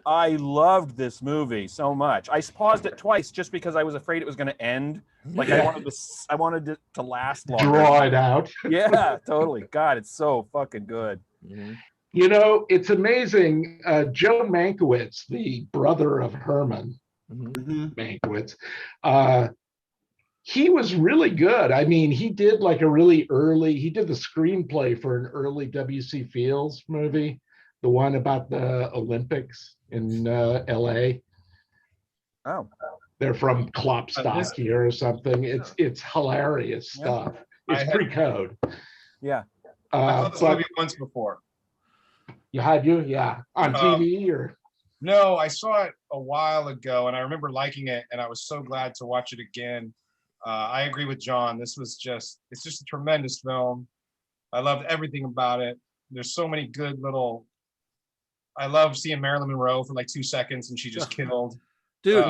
I loved this movie so much. I paused it twice just because I was afraid it was going to end. Like I wanted it to last longer. Draw it out. Yeah, totally. God, it's so fucking good. You know, it's amazing. Joe Mankiewicz, the brother of Herman Mankiewicz, he was really good. I mean, he did like he did the screenplay for an early W.C. Fields movie, the one about the Olympics in L.A. Oh. They're from Klopstock here or something. It's hilarious stuff. It's pre-code. Yeah. I saw this movie once before. You had on TV or? No, I saw it a while ago, and I remember liking it, and I was so glad to watch it again. I agree with John. It's just a tremendous film. I loved everything about it. There's so many good little. I love seeing Marilyn Monroe for like 2 seconds, and she just killed. Dude,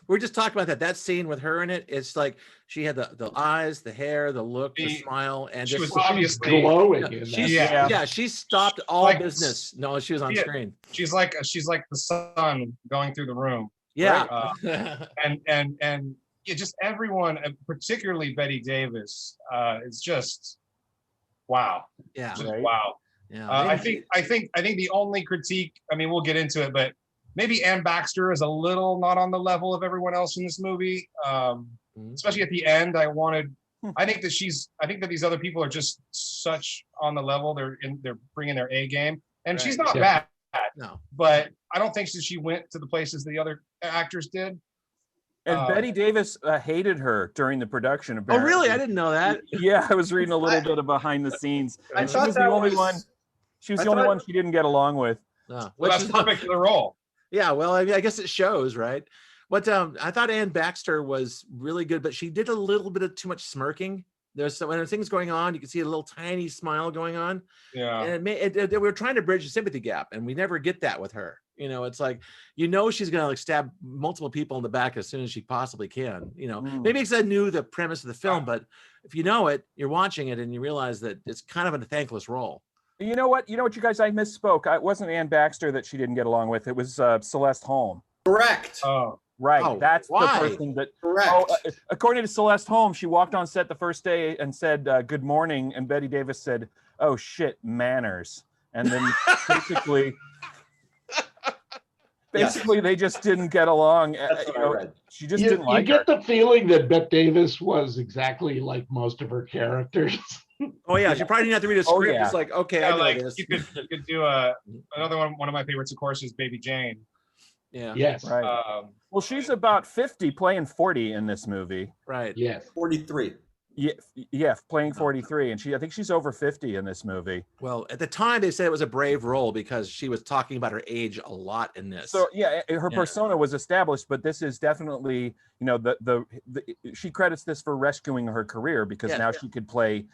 we're just talking about that scene with her in it. It's like she had the eyes, the hair, the look, the smile, and she was obviously glowing. She stopped all business. No, she was on screen. She's like the sun going through the room. Yeah, right? And just everyone, particularly Betty Davis, is just wow. Yeah, just wow. Yeah, I think the only critique. I mean, we'll get into it, but. Maybe Anne Baxter is a little not on the level of everyone else in this movie, especially at the end. I think that these other people are just such on the level. They're bringing their A game, and she's not bad. No, but I don't think she went to the places the other actors did. And Betty Davis hated her during the production. Apparently. Oh, really? I didn't know that. Yeah, I was reading a little bit of behind the scenes. And she was the only one. She was the only one she didn't get along with. Well, that's perfect for the role. Yeah, well, I mean, I guess it shows, right? But I thought Anne Baxter was really good, but she did a little bit of too much smirking. There's when things going on, you can see a little tiny smile going on. Yeah, and we were trying to bridge the sympathy gap, and we never get that with her. You know, it's like she's gonna like stab multiple people in the back as soon as she possibly can. You know, maybe because I knew the premise of the film, but if you know it, you're watching it and you realize that it's kind of a thankless role. You know what, you guys, I misspoke. It wasn't Anne Baxter that she didn't get along with. It was Celeste Holm. Correct. Oh, right. Oh, that's why? the person that. Correct. According to Celeste Holm, she walked on set the first day and said, "Good morning," and Betty Davis said, "Oh shit, manners." And then basically, they just didn't get along. That's what I read. She just didn't like You get her. the feeling that Bette Davis was exactly like most of her characters. Oh yeah, she probably didn't have to read a script. Oh, yeah. It's like, okay, yeah, I know like this. you could do another one. One of my favorites, of course, is Baby Jane. Yeah. Yes. Right. Well, she's about 50, playing 40 in this movie. Right. Yes. 43. Yeah, playing 43, and I think she's over 50 in this movie. Well, at the time they said it was a brave role because she was talking about her age a lot in this. So yeah, her persona was established, but this is definitely, she credits this for rescuing her career because now she could play,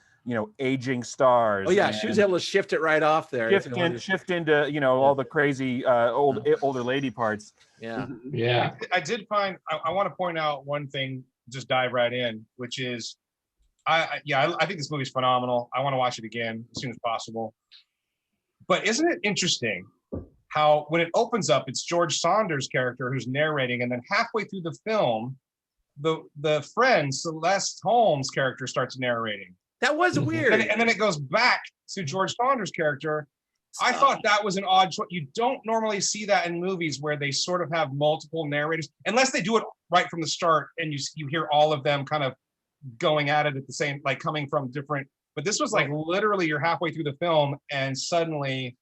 aging stars. Oh yeah, she was able to shift it right off there. Shift into, all the crazy older lady parts. Yeah. Yeah. I did find. I want to point out one thing. Just dive right in, which is. I think this movie's phenomenal. I want to watch it again as soon as possible. But isn't it interesting how when it opens up, it's George Saunders' character who's narrating, and then halfway through the film, the friend Celeste Holmes' character starts narrating. That was weird. And then it goes back to George Saunders' character. I thought that was an odd choice. You don't normally see that in movies where they sort of have multiple narrators, unless they do it right from the start and you hear all of them kind of going at it at the same, like coming from different, but this was like literally you're halfway through the film and suddenly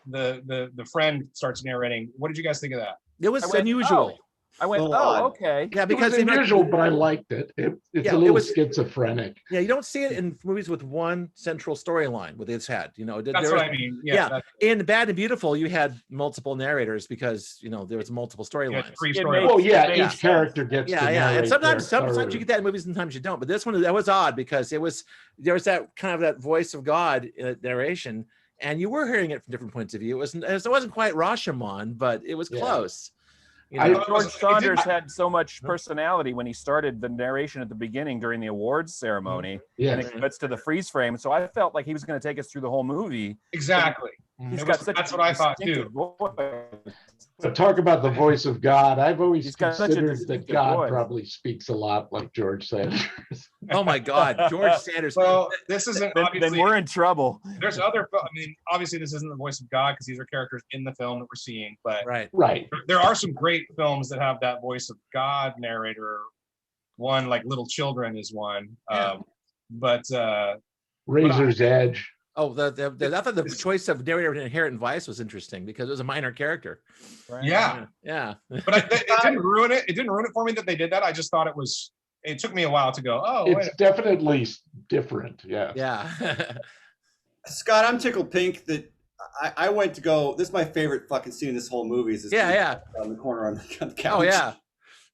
the friend starts narrating. What did you guys think of that? It was unusual. I went, okay. Yeah, because it was unusual, but I liked it. It's a little schizophrenic. Yeah, you don't see it in movies with one central storyline with its head. That's what I mean. Yeah. In Bad and Beautiful, you had multiple narrators because there was multiple storylines. Each character gets. And sometimes you get that in movies, sometimes you don't. But this one, that was odd because there was that kind of that voice of God narration, and you were hearing it from different points of view. It wasn't quite Rashomon, but it was close. George Saunders had so much personality when he started the narration at the beginning during the awards ceremony. Yeah. And it gets to the freeze frame. So I felt like he was going to take us through the whole movie. Exactly. That's what I thought too. But talk about the voice of God. I've always He's got such a considered that distinctive God voice. probably speaks a lot like George Sanders. Oh my God, George Sanders. Well, this isn't Then obviously. we're in trouble. There's other. I mean, obviously, this isn't the voice of God because these are characters in the film that we're seeing. But Right. Right. there are some great films that have that voice of God narrator. One like Little Children is one. Yeah. But Razor's Edge. Oh, I thought the choice of narrator in Inherent Vice was interesting because it was a minor character. Right? yeah, Yeah. but it didn't ruin it. It didn't ruin it for me that they did that. I just thought it was. It took me a while to go. Oh, It's definitely different. Yeah. Yeah. Scott, I'm tickled pink that I went to go. This is my favorite fucking scene in this whole movie. Is this Yeah. on the corner on the couch. Oh yeah.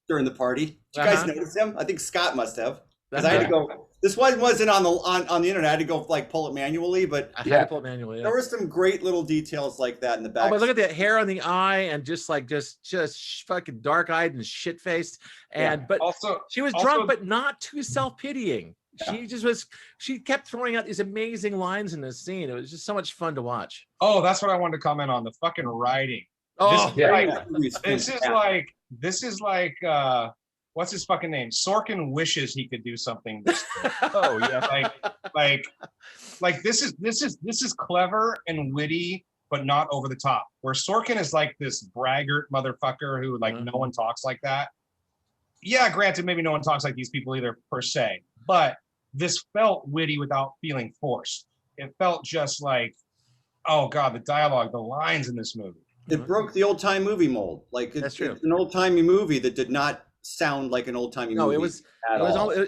During the party. Did you guys notice him? I think Scott must have. Because I had to go. This one wasn't on the internet. I had to go like pull it manually, but I had to pull it manually. Yeah. there were some great little details like that in the back. Oh, but look at that hair on the eye and just fucking dark eyed and shit faced. And but also she was drunk, but not too self pitying. Yeah. She kept throwing out these amazing lines in this scene. It was just so much fun to watch. Oh, that's what I wanted to comment on, the fucking writing. Oh, This is like what's his fucking name? Sorkin wishes he could do something. Oh yeah. Like this is clever and witty, but not over the top. Where Sorkin is like this braggart motherfucker who like no one talks like that. Yeah, granted, maybe no one talks like these people either per se, but this felt witty without feeling forced. It felt just like, oh God, the dialogue, the lines in this movie. It broke the old time movie mold. Like That's true. It's an old timey movie that did not sound like an old timey movie. No, it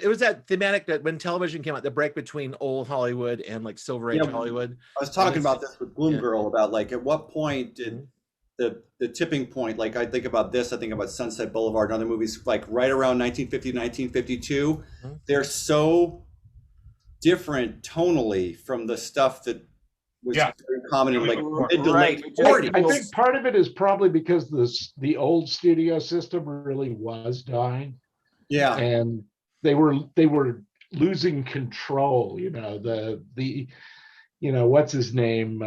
was that thematic that when television came out, the break between old Hollywood and like Silver Age Hollywood. I was talking about this with Bloom Girl about like at what point did the tipping point, like I think about this, I think about Sunset Boulevard and other movies, like right around 1950, 1952. They're so different tonally from the stuff that was very common in like mid to late 40s. I think part of it is probably because the old studio system really was dying. Yeah. And they were losing control, you know, the what's his name?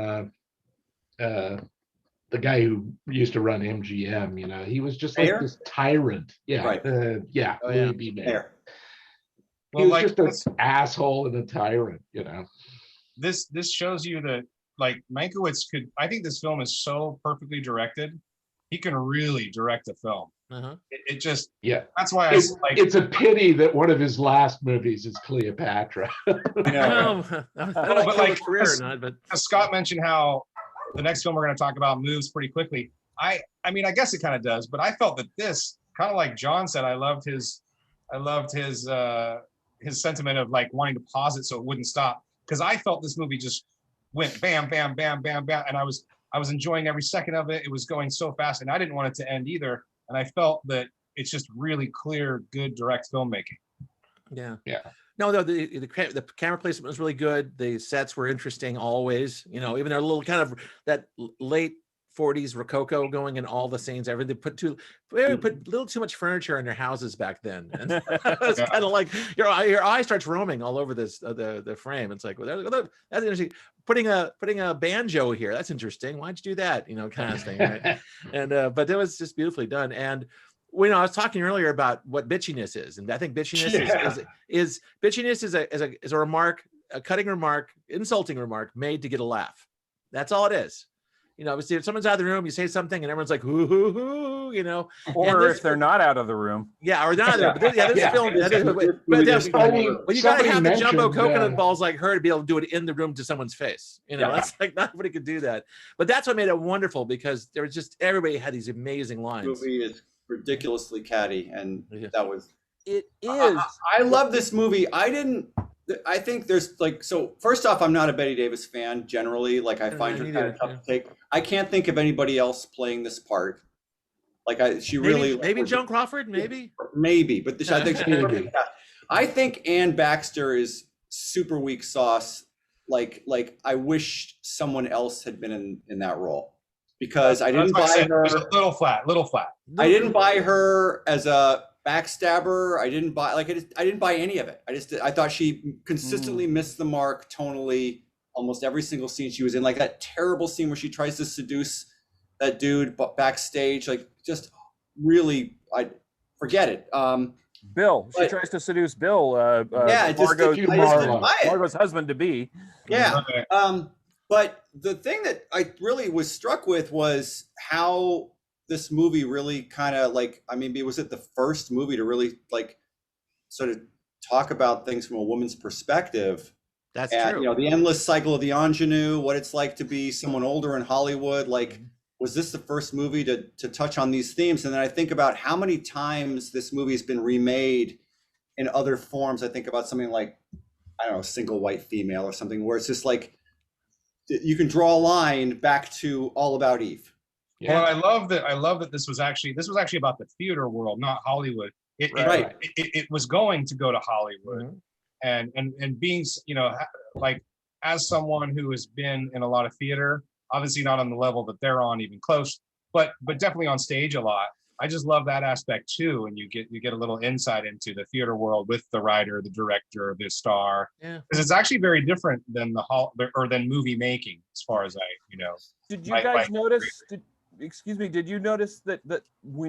The guy who used to run MGM, you know, he was just like this tyrant. Yeah. Right. Louis B. Mayer. Well, He was just an asshole and a tyrant, you know. This shows you that like Mankiewicz could. I think this film is so perfectly directed. He can really direct a film. It just That's why it's a pity that one of his last movies is Cleopatra. But like career or not, but Scott mentioned how the next film we're going to talk about moves pretty quickly. I mean, I guess it kind of does, but I felt that this kind of like John said. I loved his sentiment of like wanting to pause it so it wouldn't stop, because I felt this movie just went bam, bam, bam, bam, bam, and I was enjoying every second of it. It was going so fast, and I didn't want it to end either. And I felt that it's just really clear, good direct filmmaking. Yeah. No, the camera placement was really good. The sets were interesting always. You know, even their little kind of that late 40s Rococo going in all the scenes. Everything put a little too much furniture in their houses back then, and it's kind of like your eye starts roaming all over this the frame. It's like, well, that's interesting. Putting a banjo here, that's interesting. Why'd you do that? You know, kind of thing. Right? And but it was just beautifully done. And when I was talking earlier about what bitchiness is, and I think bitchiness is a remark, a cutting remark, insulting remark made to get a laugh. That's all it is. You know, obviously, if someone's out of the room, you say something, and everyone's like, "Hoo hoo hoo," you know. Or if they're not out of the room, or not there. But this film, but you gotta have the jumbo coconut balls like her to be able to do it in the room to someone's face. You know, that's like not everybody could do that. But that's what made it wonderful, because there was just everybody had these amazing lines. The movie is ridiculously catty, and that was. It is. I love this movie. I think there's like, so first off, I'm not a Bette Davis fan generally. Like I find her kind of tough to take. I can't think of anybody else playing this part. Like maybe Joan Crawford, maybe, but I think I think Ann Baxter is super weak sauce. Like I wish someone else had been in that role, because I didn't buy her. A little flat. I didn't buy her as a backstabber. I didn't buy any of it. I thought she consistently missed the mark tonally almost every single scene she was in. Like that terrible scene where she tries to seduce that dude backstage, like just really, I forget it. Bill, she but- tries to seduce Bill. Yeah, I just Margot's, didn't buy it. Margot's husband to be. Yeah. Okay. But the thing that I really was struck with was how this movie really kind of like, I mean, was it the first movie to really like sort of talk about things from a woman's perspective? That's And, true. you know, the endless cycle of the ingenue, what it's like to be someone older in Hollywood. Like, was this the first movie to touch on these themes? And then I think about how many times this movie has been remade in other forms. I think about something like, I don't know, Single White Female or something, where it's just like, you can draw a line back to All About Eve. Yeah. Well, I love that this was actually about the theater world, not Hollywood. It was going to go to Hollywood, and being, you know, like as someone who has been in a lot of theater, obviously not on the level that they're on, even close, but definitely on stage a lot. I just love that aspect too, and you get a little insight into the theater world with the writer, the director, the star. Yeah, because it's actually very different than than movie making, as far as Did you guys notice? Did you notice that we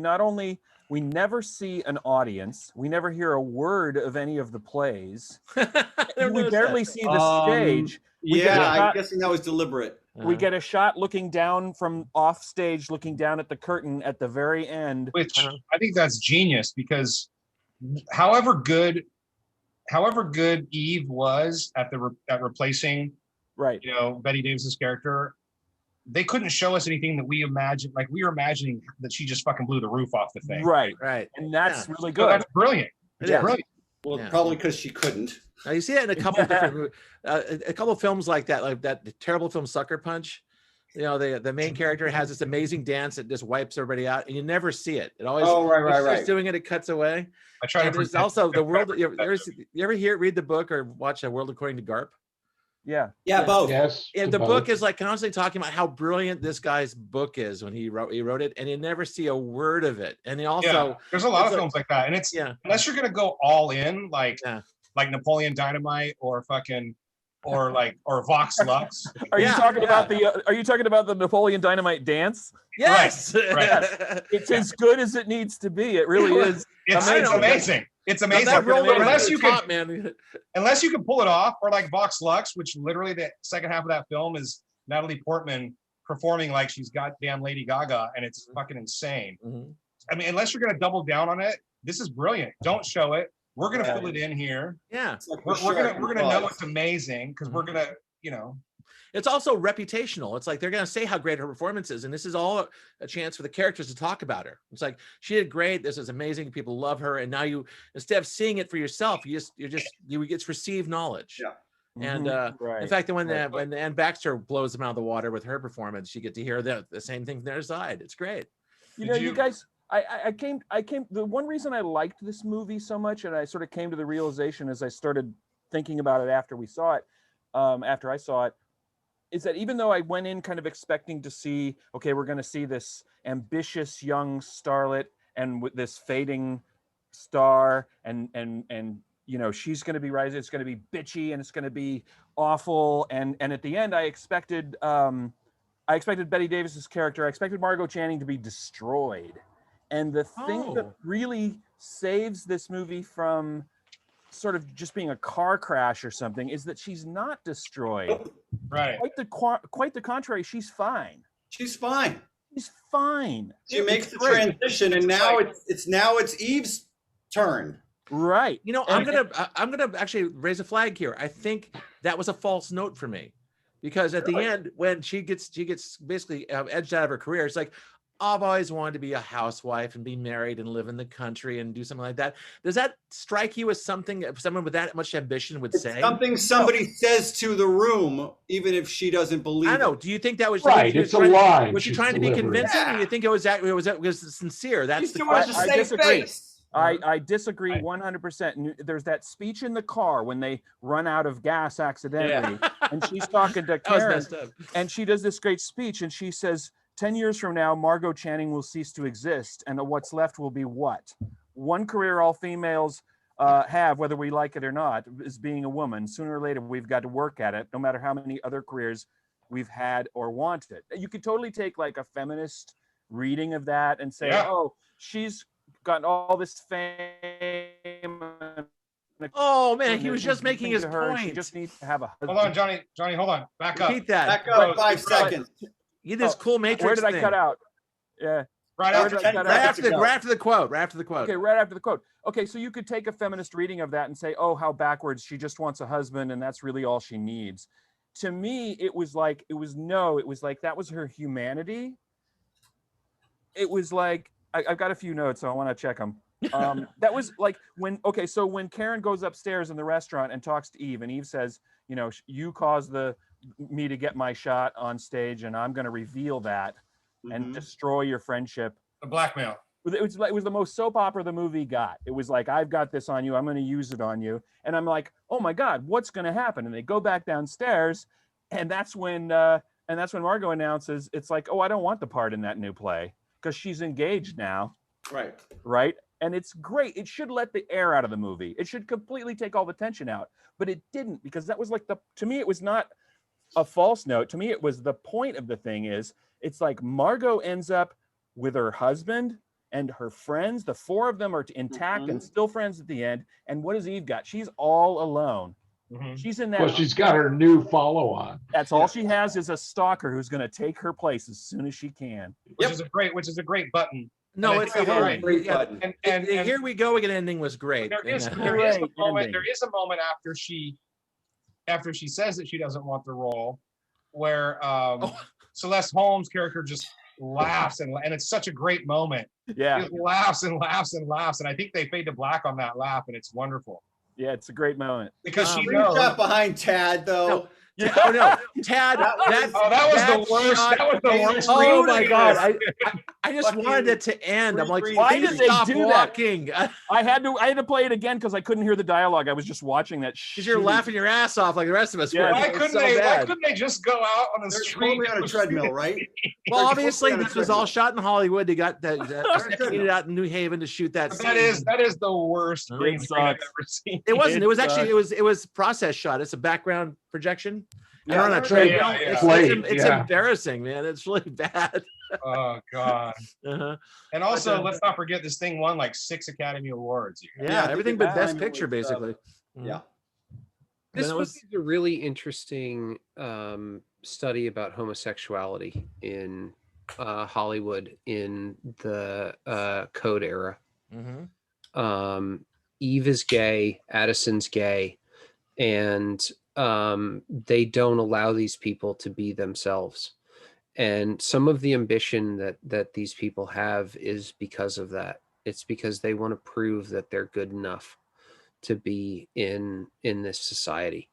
never see an audience, we never hear a word of any of the plays, we barely see the stage. I'm guessing that was deliberate. We get a shot looking down from off stage, looking down at the curtain at the very end. Which I think that's genius, because however good Eve was at replacing, you know, Betty Davis's character, they couldn't show us anything that we imagined. Like, we were imagining that she just fucking blew the roof off the thing. Right. And that's really good. So that's brilliant. Brilliant. Well, probably because she couldn't. Now you see it in a couple different, a couple films like that terrible film Sucker Punch. You know, the main character has this amazing dance that just wipes everybody out, and you never see it. It always starts doing it. It cuts away. I try to. There's also the world. You ever read the book or watch A World According to Garp? Yeah, both. Yes. And the book is like constantly talking about how brilliant this guy's book is when he wrote it, and you never see a word of it. And he also there's a lot of films like that, and it's unless you're gonna go all in, like Napoleon Dynamite or Vox Lux. Are you talking about the Napoleon Dynamite dance? Yes. Right. It's as good as it needs to be. It really is. It's amazing. It's amazing. Unless you can pull it off, or like Vox Lux, which literally the second half of that film is Natalie Portman performing like she's goddamn Lady Gaga, and it's fucking insane. I mean, unless you're gonna double down on it, this is brilliant. Don't show it. We're gonna fill it in here. Yeah, we're gonna know it's amazing, because we're gonna, you know. It's also reputational. It's like they're going to say how great her performance is, and this is all a chance for the characters to talk about her. It's like, she did great. This is amazing. People love her, and now you, instead of seeing it for yourself, you get received knowledge. Yeah. And in fact, when Ann Baxter blows them out of the water with her performance, you get to hear the same thing from their side. It's great. You guys. I came. The one reason I liked this movie so much, and I sort of came to the realization as I started thinking about it after we saw it, after I saw it, is that even though I went in kind of expecting to see, okay, we're going to see this ambitious young starlet and with this fading star, and you know, she's going to be rising, it's going to be bitchy, and it's going to be awful, and at the end I expected Betty Davis's character, I expected Margot Channing to be destroyed. And the thing that really saves this movie from sort of just being a car crash or something is that she's not destroyed. Right. Quite the contrary. She's fine. She's fine. She's fine. She makes the transition, and now it's Eve's turn. Right. You know, I'm gonna actually raise a flag here. I think that was a false note for me, because at the end, when she gets basically edged out of her career, it's like, I've always wanted to be a housewife and be married and live in the country and do something like that. Does that strike you as something someone with that much ambition would say? Something somebody says to the room, even if she doesn't believe. I know. Do you think that was right? It's a line. Was she trying to be convincing? Or do you think it was sincere? That's the question. I disagree. I disagree 100%. There's that speech in the car when they run out of gas accidentally, and she's talking to Karen, and she does this great speech, and she says, 10 years from now, Margot Channing will cease to exist, and what's left will be what? One career all females have, whether we like it or not, is being a woman. Sooner or later, we've got to work at it, no matter how many other careers we've had or wanted. You could totally take like a feminist reading of that and say, oh, she's gotten all this fame. Oh man, he was just making his point. She just needs to have a husband. Hold on, Johnny. Johnny, hold on. Back up. Repeat that. Back up 5 seconds. You did this cool Matrix Where did I thing. cut out? Yeah. Right after Right Right after the quote. Right after the quote. Okay, right after the quote. Okay, so you could take a feminist reading of that and say, oh, how backwards. She just wants a husband and that's really all she needs. To me, it was like that was her humanity. It was like, I've got a few notes, so I want to check them. That was like when Karen goes upstairs in the restaurant and talks to Eve, and Eve says, you know, you caused me to get my shot on stage, and I'm going to reveal that and destroy your friendship. the blackmail. It was the most soap opera the movie got. It was like, I've got this on you, I'm going to use it on you, and I'm like, oh my God, what's going to happen? And they go back downstairs, and that's when Margot announces, it's like, oh, I don't want the part in that new play because she's engaged now. Right. And it's great. It should let the air out of the movie. It should completely take all the tension out, but it didn't, because that was like to me, it was not a false note. To me, it was the point of the thing is, it's like Margot ends up with her husband and her friends. The four of them are intact and still friends at the end. And what has Eve got? She's all alone. She's in that. Well, she's got her new follow-on. That's all she has is a stalker who's going to take her place as soon as she can. Which is a great button. No, it's a great button. And Here We Go Again ending was great. There is a moment after she says that she doesn't want the role, where Celeste Holmes' character just laughs and it's such a great moment. Yeah, he laughs and laughs and laughs, and I think they fade to black on that laugh, and it's wonderful. Yeah, it's a great moment Because she knows. knows. Behind Tad though. No. Oh no, Tad! that was the worst. Shot, that was the worst. Oh my God! I just wanted it to end. I'm like, why did they stop do walking? that? I had to play it again because I couldn't hear the dialogue. I was just watching that. Because you're laughing your ass off like the rest of us. Yeah. were. Why couldn't they just go out on the street on a treadmill, right? Well, obviously this was all shot in Hollywood. They got that needed out in New Haven to shoot that. That is the worst green screen I've ever seen. It wasn't. It was actually it was process shot. It's a background projection. Yeah, on a treadmill. Yeah. It's embarrassing, man. It's really bad. Oh God. And also, let's not forget this thing won like 6 Academy Awards. Yeah, everything but Best Picture, basically. Yeah. This was a really interesting study about homosexuality in Hollywood in the Code era. Eve is gay, Addison's gay, and they don't allow these people to be themselves. And some of the ambition that these people have is because of that. It's because they want to prove that they're good enough to be in this society.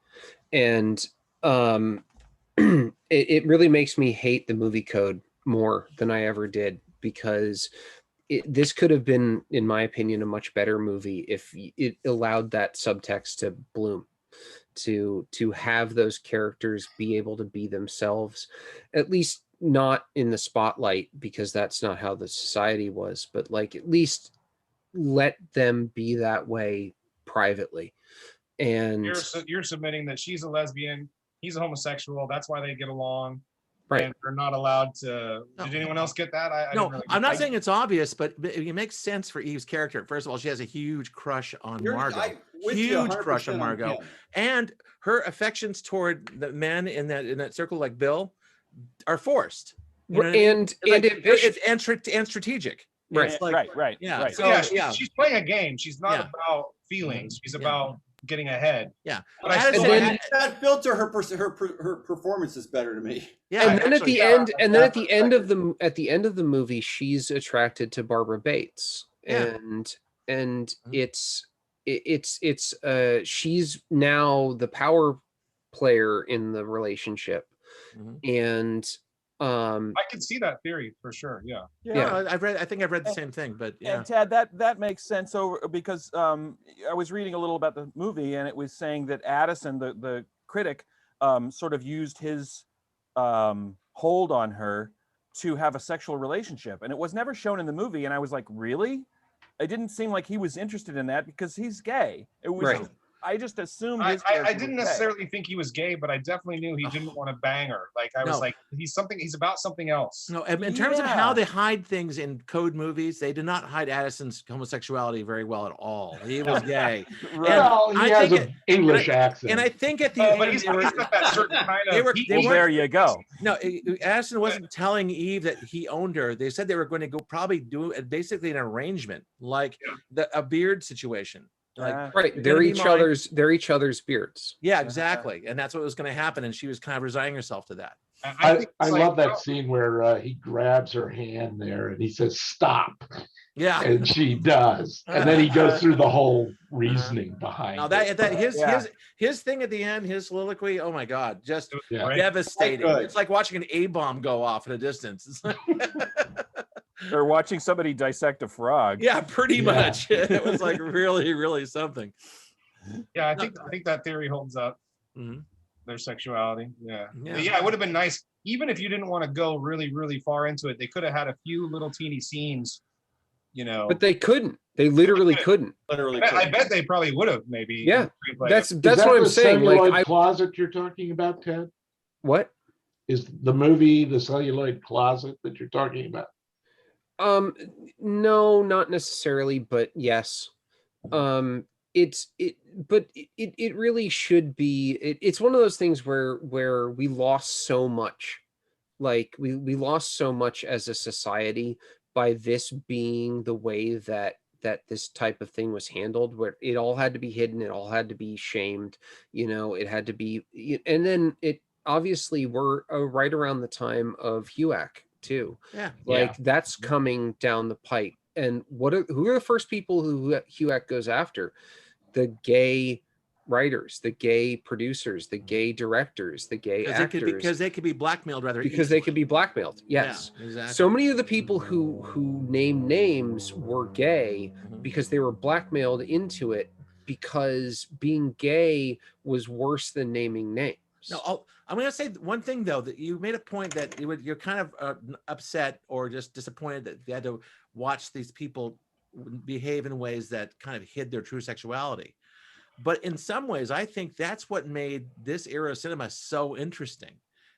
And it really makes me hate the movie Code more than I ever did, because this could have been, in my opinion, a much better movie if it allowed that subtext to bloom, to have those characters be able to be themselves, at least not in the spotlight, because that's not how the society was, but like at least let them be that way privately. And you're submitting that she's a lesbian, he's a homosexual, that's why they get along. Right. And they're not allowed to. Did anyone else get that? I'm not saying it's obvious, but it makes sense for Eve's character. First of all, she has a huge crush on Margot, huge crush on Margot, and her affections toward the men in that circle, like Bill, are forced. You know and strategic. Right. Right. Yeah. Right. So, yeah, she's playing a game. She's not about feelings. She's about getting ahead. Yeah. But that filter, her performance is better to me. Yeah. And then at the end, at the end of the movie, she's attracted to Barbara Bates, and it's she's now the power player in the relationship, and I can see that theory for sure. Yeah. I think I've read the same thing, but yeah. And Tad, that makes sense because I was reading a little about the movie, and it was saying that Addison, the critic, sort of used his hold on her to have a sexual relationship, and it was never shown in the movie. And I was like, really? It didn't seem like he was interested in that because he's gay. It was. Right. I just assumed I his character didn't was gay. necessarily think he was gay, but I definitely knew he didn't want to bang her. Like I was No. like, he's about something else. No, in terms of how Yeah. they hide things in code movies, they did not hide Addison's homosexuality very well at all. He was gay. Right. And Well, he I has think an English accent. And I think at the Oh, end, but he's got that certain kind of. Well, Well, there you go. No, Addison wasn't telling Eve that he owned her. They said they were going to go probably do basically an arrangement, like a beard situation. Like Right, you're they're gonna be each mine. other's beards. Yeah, exactly, and that's what was going to happen. And she was kind of resigning herself to that. I think it's like, love that scene where he grabs her hand there and he says, "Stop." Yeah. And she does. And then he goes through the whole reasoning behind Now it. his thing at the end, his soliloquy, oh my God, just Yeah. devastating. Quite good. It's like watching an A-bomb go off at a distance. It's like, Or watching somebody dissect a frog. yeah, pretty Yeah. much. It was like really, really something. yeah, I think that theory holds up. Mhm. Their sexuality. Yeah. Yeah. But yeah, it would have been nice. Even if you didn't want to go really, really far into it, they could have had a few little teeny scenes, you know. But they couldn't. They literally couldn't. Literally. I bet they probably would have maybe. Yeah, that's Is that's that what I'm the saying. Like, celluloid I closet you're talking about, Ted? what? Is the movie the celluloid closet that you're talking about? No, not necessarily, but yes. But it really should be. It's one of those things where we lost so much. Like we lost so much as a society by this being the way that this type of thing was handled, where it all had to be hidden, it all had to be shamed, it had to be. And then it obviously we're right around the time of HUAC too. Yeah. Like that's coming down the pipe. And who are the first people who HUAC goes after? The gay writers, the gay producers, the gay directors, the gay actors. Because they could be blackmailed rather Because they easily. could be blackmailed. Yes. Yeah, exactly. So many of the people who name names were gay because they were blackmailed into it, because being gay was worse than naming names. No, I'm going to say one thing though, that you made a point that you're kind of upset or just disappointed that you had to watch these people behave in ways that kind of hid their true sexuality. But in some ways, I think that's what made this era of cinema so interesting,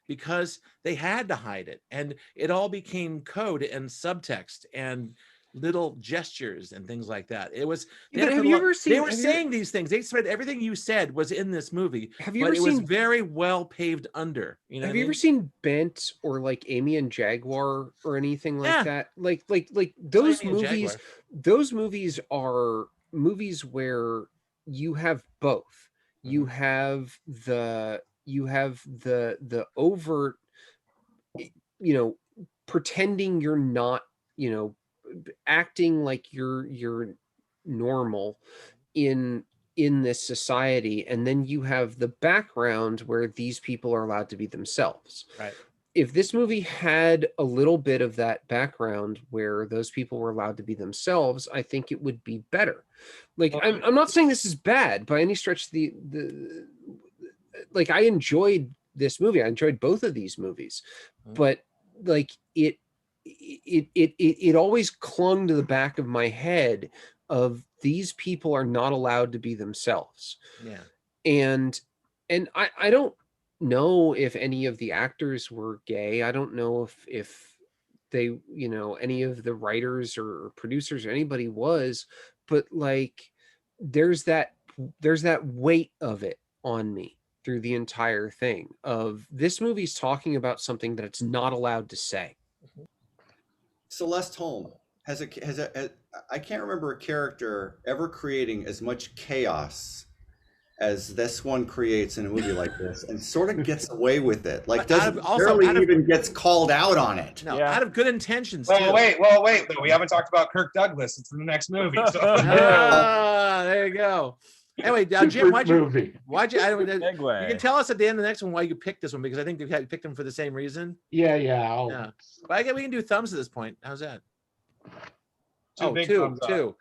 because they had to hide it, and it all became code and subtext and little gestures and things like that. It was. Have you ever seen? They were saying these things. They said everything you said was in this movie. Have you but ever it was seen? very well paved under. You know. Have you ever seen Bent or like Amy and Jaguar or anything like that? Like those Amy and movies. Jaguar. Those movies are movies where you have both. You have the overt, pretending you're not, acting like you're normal in this society, and then you have the background where these people are allowed to be themselves. Right. If this movie had a little bit of that background where those people were allowed to be themselves, I think it would be better. Like, I'm not saying this is bad by any stretch. Like, I enjoyed this movie. I enjoyed both of these movies, but like it always clung to the back of my head of these people are not allowed to be themselves. Yeah. And I don't know if any of the actors were gay. I don't know if they, any of the writers or producers or anybody was, but like there's that weight of it on me through the entire thing of this movie's talking about something that it's not allowed to say. Celeste Holm has I can't remember a character ever creating as much chaos as this one creates in a movie like this, and sort of gets away with it. Like even gets called out on it. No, out of good intentions. Well, wait, though. We haven't talked about Kirk Douglas. It's in the next movie. So. There you go. Anyway, Jim, why'd you? Segue. You can tell us at the end of the next one why you picked this one, because I think you picked them for the same reason. Yeah. But I guess we can do thumbs at this point. How's that? Two.